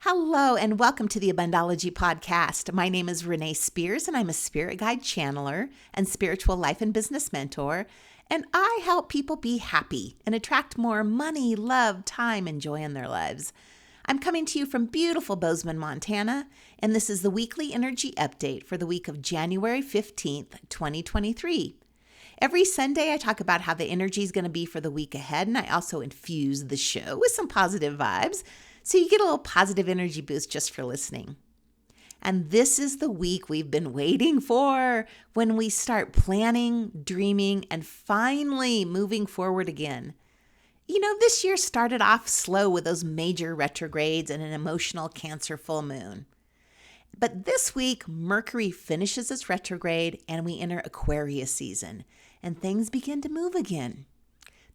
Hello and welcome to the Abundology podcast. My name is Renee Spears and I'm a spirit guide channeler and spiritual life and business mentor. And I help people be happy and attract more money, love, time, and joy in their lives. I'm coming to you from beautiful Bozeman, Montana, and this is the weekly energy update for the week of January 15th, 2023. Every Sunday, I talk about how the energy is going to be for the week ahead, and I also infuse the show with some positive vibes. So you get a little positive energy boost just for listening. And this is the week we've been waiting for, when we start planning, dreaming, and finally moving forward again. You know, this year started off slow with those major retrogrades and an emotional Cancer full moon. But this week, Mercury finishes its retrograde and we enter Aquarius season, and things begin to move again.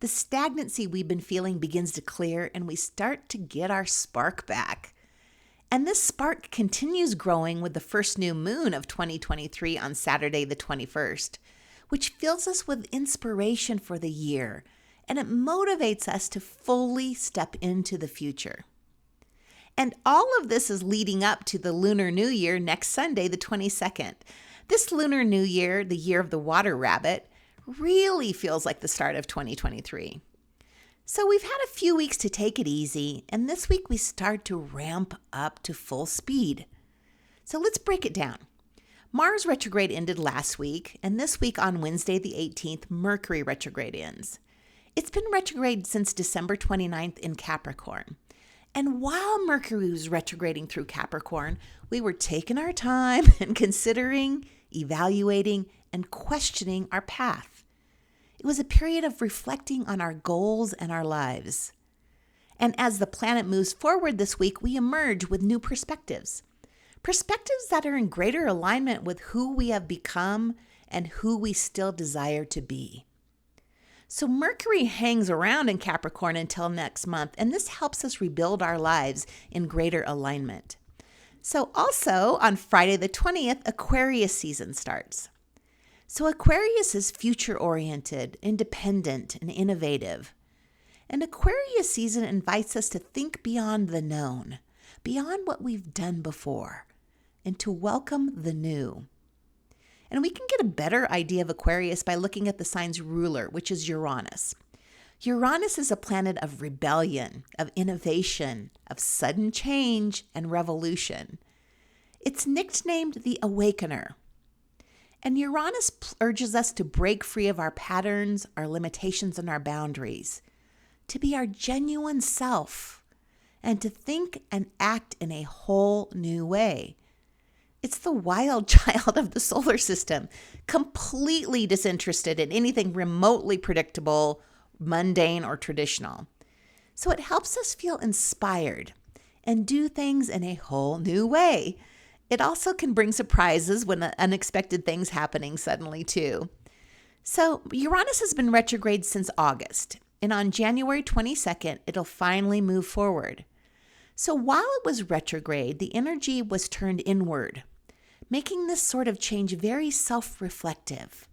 The stagnancy we've been feeling begins to clear and we start to get our spark back. And this spark continues growing with the first new moon of 2023 on Saturday the 21st, which fills us with inspiration for the year, and it motivates us to fully step into the future. And all of this is leading up to the Lunar New Year next Sunday, the 22nd. This Lunar New Year, the year of the water rabbit, really feels like the start of 2023. So we've had a few weeks to take it easy, and this week we start to ramp up to full speed. So let's break it down. Mars retrograde ended last week, and this week on Wednesday the 18th, Mercury retrograde ends. It's been retrograde since December 29th in Capricorn. And while Mercury was retrograding through Capricorn, we were taking our time and considering, evaluating, and questioning our path. It was a period of reflecting on our goals and our lives. And as the planet moves forward this week, we emerge with new perspectives. Perspectives that are in greater alignment with who we have become and who we still desire to be. So Mercury hangs around in Capricorn until next month, and this helps us rebuild our lives in greater alignment. So also on Friday the 20th, Aquarius season starts. So Aquarius is future-oriented, independent, and innovative. And Aquarius season invites us to think beyond the known, beyond what we've done before, and to welcome the new. And we can get a better idea of Aquarius by looking at the sign's ruler, which is Uranus. Uranus is a planet of rebellion, of innovation, of sudden change and revolution. It's nicknamed the Awakener. And Uranus urges us to break free of our patterns, our limitations, and our boundaries, to be our genuine self, and to think and act in a whole new way. It's the wild child of the solar system, completely disinterested in anything remotely predictable, mundane, or traditional. So it helps us feel inspired and do things in a whole new way. It also can bring surprises when unexpected things happening suddenly too. So Uranus has been retrograde since August, and on January 22nd, it'll finally move forward. So while it was retrograde, the energy was turned inward, making this sort of change very self-reflective.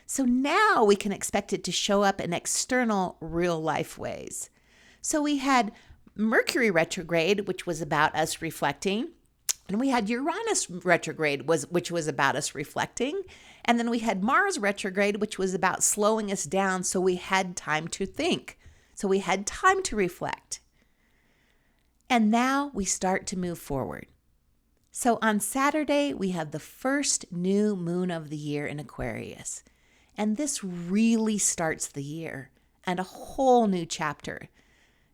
So now we can expect it to show up in external, real-life ways. So we had Mercury retrograde, which was about us reflecting. And we had Uranus retrograde, which was about us reflecting. And then we had Mars retrograde, which was about slowing us down so we had time to think. So we had time to reflect. And now we start to move forward. So on Saturday, we have the first new moon of the year in Aquarius. And this really starts the year and a whole new chapter.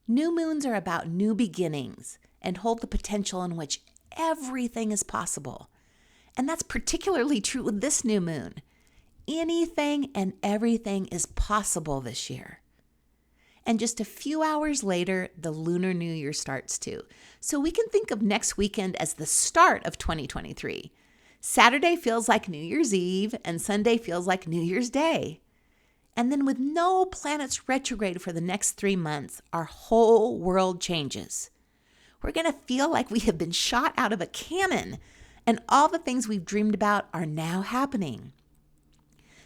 New moons are about new beginnings and hold the potential in which everything is possible. And that's particularly true with this new moon. Anything and everything is possible this year. And just a few hours later, the Lunar New Year starts too. So we can think of next weekend as the start of 2023. Saturday feels like New Year's Eve and Sunday feels like New Year's Day. And then with no planets retrograde for the next 3 months, our whole world changes. We're going to feel like we have been shot out of a cannon, and all the things we've dreamed about are now happening.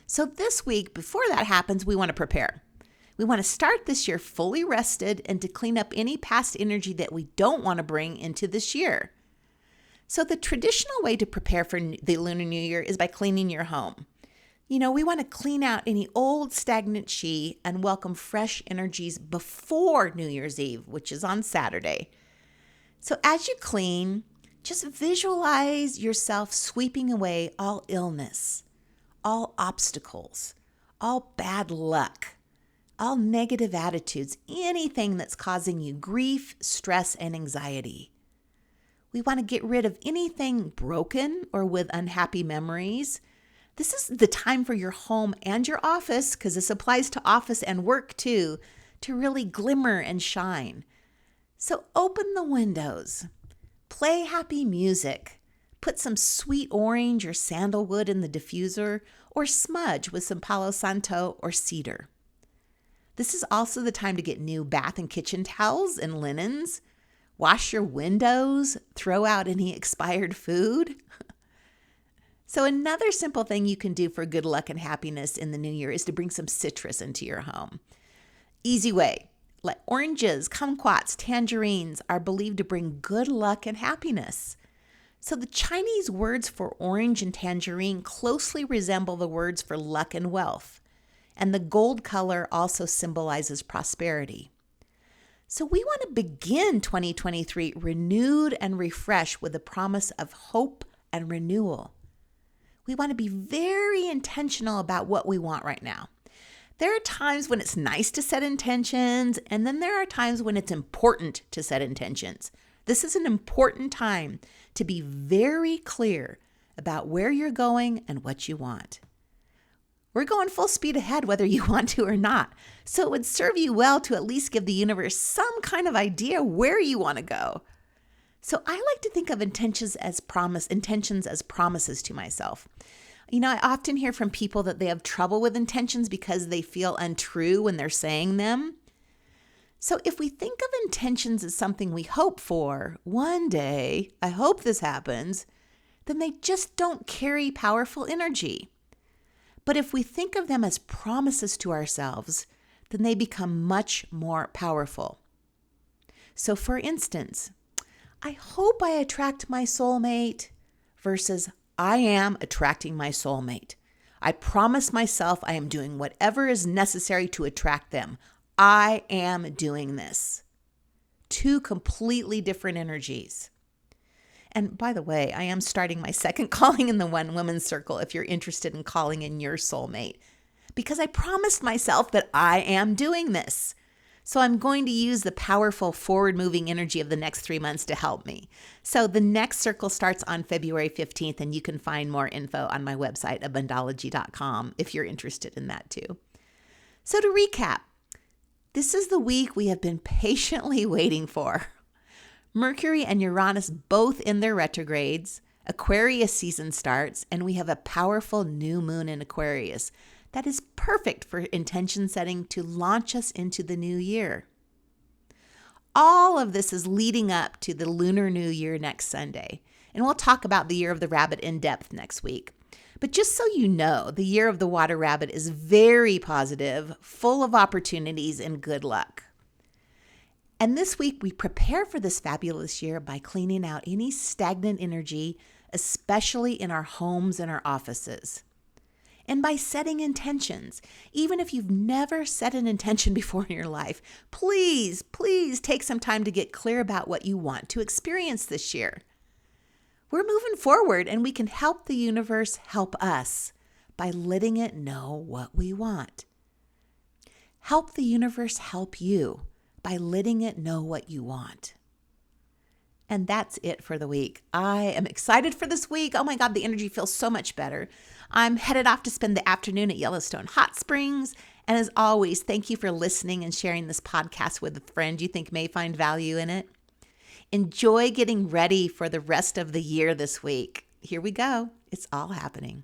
So this week, before that happens, we want to prepare. We want to start this year fully rested and to clean up any past energy that we don't want to bring into this year. So the traditional way to prepare for the Lunar New Year is by cleaning your home. We want to clean out any old stagnant chi and welcome fresh energies before New Year's Eve, which is on Saturday. So as you clean, just visualize yourself sweeping away all illness, all obstacles, all bad luck, all negative attitudes, anything that's causing you grief, stress, and anxiety. We want to get rid of anything broken or with unhappy memories. This is the time for your home and your office, because this applies to office and work too, to really glimmer and shine. So open the windows, play happy music, put some sweet orange or sandalwood in the diffuser, or smudge with some Palo Santo or cedar. This is also the time to get new bath and kitchen towels and linens, wash your windows, throw out any expired food. So another simple thing you can do for good luck and happiness in the new year is to bring some citrus into your home. Easy way. Like oranges, kumquats, tangerines are believed to bring good luck and happiness. So the Chinese words for orange and tangerine closely resemble the words for luck and wealth. And the gold color also symbolizes prosperity. So we want to begin 2023 renewed and refreshed with a promise of hope and renewal. We want to be very intentional about what we want right now. There are times when it's nice to set intentions, and then there are times when it's important to set intentions. This is an important time to be very clear about where you're going and what you want. We're going full speed ahead whether you want to or not. So it would serve you well to at least give the universe some kind of idea where you want to go. So I like to think of intentions as promises to myself. I often hear from people that they have trouble with intentions because they feel untrue when they're saying them. So if we think of intentions as something we hope for, one day, I hope this happens, then they just don't carry powerful energy. But if we think of them as promises to ourselves, then they become much more powerful. So for instance, I hope I attract my soulmate versus I am attracting my soulmate. I promise myself I am doing whatever is necessary to attract them. I am doing this. Two completely different energies. And by the way, I am starting my second calling in the One Women's Circle if you're interested in calling in your soulmate, because I promised myself that I am doing this. So I'm going to use the powerful forward-moving energy of the next 3 months to help me. So the next circle starts on February 15th, and you can find more info on my website, Abundology.com, if you're interested in that too. So to recap, this is the week we have been patiently waiting for. Mercury and Uranus both in their retrogrades, Aquarius season starts, and we have a powerful new moon in Aquarius that is perfect for intention setting to launch us into the new year. All of this is leading up to the Lunar New Year next Sunday, and we'll talk about the Year of the Rabbit in depth next week. But just so you know, the Year of the Water Rabbit is very positive, full of opportunities and good luck. And this week, we prepare for this fabulous year by cleaning out any stagnant energy, especially in our homes and our offices. And by setting intentions. Even if you've never set an intention before in your life, please take some time to get clear about what you want to experience this year. We're moving forward, and we can help the universe help us by letting it know what we want. Help the universe help you by letting it know what you want. And that's it for the week. I am excited for this week. Oh my God, the energy feels so much better. I'm headed off to spend the afternoon at Yellowstone Hot Springs. And as always, thank you for listening and sharing this podcast with a friend you think may find value in it. Enjoy getting ready for the rest of the year this week. Here we go. It's all happening.